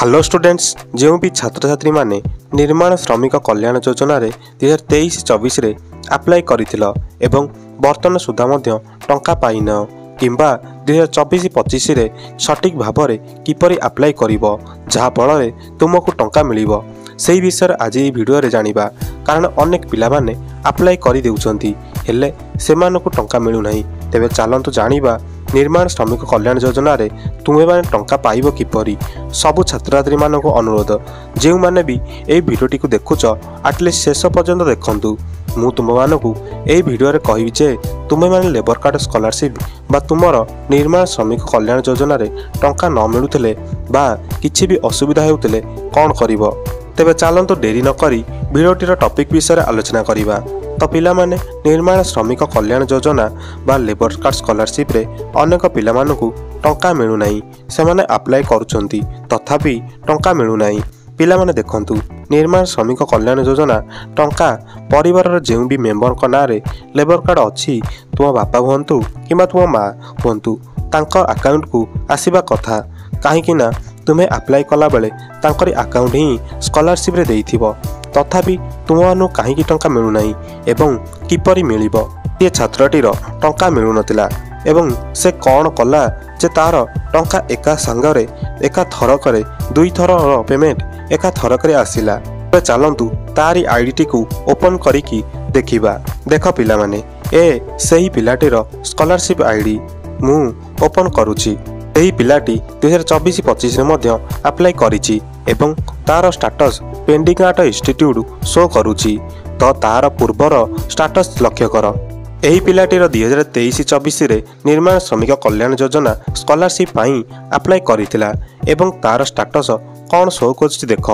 Hello students जो भी छात्र छात्री माने निर्माण श्रमिक कल्याण योजना 2023-24 रे अप्लाई करिथिल एवं वर्तमान सुधा मध्य टंका पाइन किंबा 2024-25 रे सटीक भाव में किपरि अप्लाई करिवो जहा फल तुमको टंका मिलिवो सेही विषय आज ये वीडियो रे जानिबा। कारण अनेक पिला माने अप्लाई करि देउछंती हेले सेमानकु टंका मिलु नाही। तेबे चलंतु जानिबा निर्माण श्रमिक कल्याण योजना रे तुमे माने टंका पाइबो किपरि। सबु छात्र छात्री मानक अनुरोध जे माने भी ए वीडियोटी को देखुच एटलिस्ट शेष पर्यंत देखंतु। मु तुम मानकु ए वीडियो रे कहिबि जे तुमे माने लेबर कार्ड स्कॉलरशिप बा तुमर निर्माण श्रमिक कल्याण योजना रे टंका न मिलुतले बा किछि भी असुविधा हेउतले कोन करिवो। तेबे चलंतु देरी न करी वीडियोटीर टॉपिक विषय आलोचना करिबा। तो पिला माने निर्माण श्रमिक कल्याण योजना बा लेबर कार्ड स्कॉलरशिप रे अनेक पिला मानकु टंका मिलु नाही। सेमाने अप्लाई करूछंती तथापि टंका मिलु नाही। पिला माने देखंतु निर्माण श्रमिक कल्याण योजना टंका परिवार जेउ भी मेंबर को ना रे लेबर कार्ड अछि तुम बापा हुंतु किबा तुम माँ हुंतु तांकर अकाउंट को आसीबा कथा काहेकि ना तुम्हें अप्लाई कला बेले तांकरी अकाउंट ही स्कॉलरशिप रे देइथिबो तथापि तुमनु कहीं टंका मिलु नाही एवं किपरि मिलिबो। ये छात्रटीर टंका मिलु नतिला एवं से कौन कला जे तार टंका एका संगरे एका थरकरे दुई थर पेमेंट एका थरकरे आसिला। चलंतु तारी आईडी को ओपन करिकी देखिबा। देख पिला माने ए सही पिलाटीर स्कॉलरशिप आईडी मु ओपन करूची। एही पिलाटी 2024-25 रे मध्य अप्लाई करिची एवं तार status pending art institute show करूची। तो तार पूर्वर स्टेटस लक्ष्य कर। एही पिलाटीर 2023-24 रे निर्माण श्रमिक कल्याण योजना स्कॉलरशिप पाई अप्लाई करितिला एवं तार स्टेटस कौन शो करछि देख।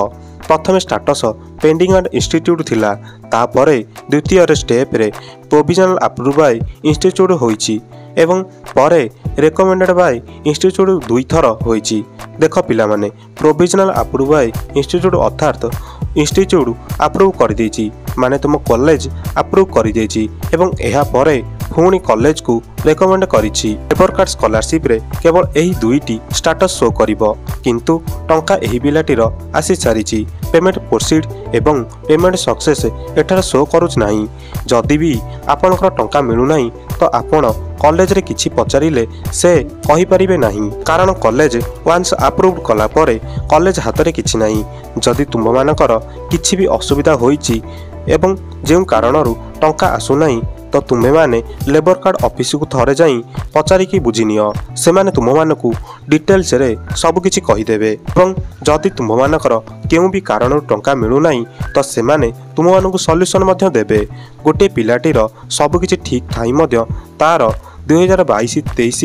प्रथम स्टेटस पेंडिंग आर्ट इंस्टीट्यूट थिला तापरे द्वितीय स्टेप रे प्रोविजनल अप्रूव बाय इंस्टीट्यूट होईची एवं परे रेकमेंडेड बाय इंस्टीट्यूट दुई थर होईची। देख पिला माने प्रोविजनल अप्रूव बाय इंस्टीट्यूट अर्थात इंस्टीट्यूट अप्रूव कर देची माने तुम कॉलेज अप्रूव कर देची एवं एहा परे पुणी कॉलेज को रेकमेंड करिछि। लेबर कार्ड स्कॉलरशिप रे केवल एही दुईटी स्टेटस शो करिवो किंतु टंका एही पिलाटीर आसी सारिछि। पेमेंट प्रोसीड एवं पेमेंट सक्सेस एठार शो करूछ नाही। जदि भी आपनकर टंका मिलु नाही तो आपण कॉलेज रे किछि पचारिले से कहि परिबे नाही कारण कॉलेज वांस अप्रूव्ड कला परे कॉलेज हाथ रे किछि नाही। जदि तुम मानकर किछि भी असुविधा होईछि एवं जेउ कारणरू टंका आसु नाही तो तुम्हें माने लेबर कार्ड ऑफिस को थरे जाई पचारिकी बुझिनियो। से माने तुम मानकु डिटेल्स रे सब किछि कहि देबे एवं जदि तुम मानकर केउ भी कारणरू टंका मिलु नाही तो से माने तुम मानकु सॉल्यूशन मध्य देबे। गोटे पिलाटीर सब किछि ठीक थाई मध्य तार 2022-23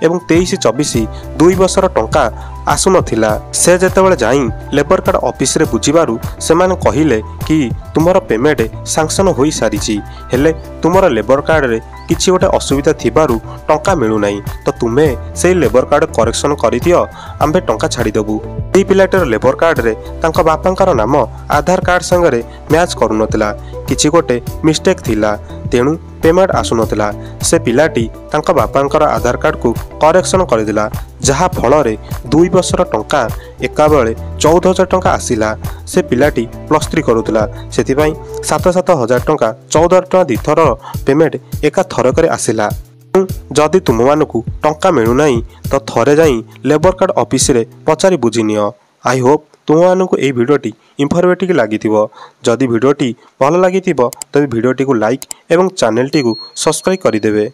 एवं 23-24 दुई वर्षर टंका आसु नथिला। से जेतेबेले जाई लेबर कार्ड ऑफिस रे बुझिबारु सेमाने कहिले कि तुमर पेमेंट सैंक्शन होई सारिछि हेले तुमर लेबर कार्ड रे किछि गोटे असुविधा थिबारु टंका मिलु नाही तो तुमे सेही लेबर कार्ड करेक्शन करि दियो आम्बे टंका छाडी देबु। एही पिलाटर लेबर कार्ड रे तांका बापांकर नाम आधार कार्ड संगरे मैच करू नथिला किछि गोटे मिस्टेक थिला तेणु पेमेंट आसु नथिला। से पिलाटी तांका बापांकर आधार कार्ड को करेक्शन कर दिला जहा फल रे दुई वर्षर टंका एका बेले 14,000 टंका आसिला। से पिलाटी +3 करूतला सेथिपाई 7,000 टंका 14 टंका दिथर पेमेंट एका थरकरे आसिला। जदि तुम मानकु टंका मिलु नाही तो थरे जाई लेबर कार्ड ऑफिस रे पचारि बुझिनियो। आई होप तुम मानकु ए वीडियोटी इनफॉर्मेटिव लागिथिबो। जदि वीडियोटी भल लागिथिबो तबे वीडियोटी को लाइक एवं चैनल टी को सब्सक्राइब करि देबे।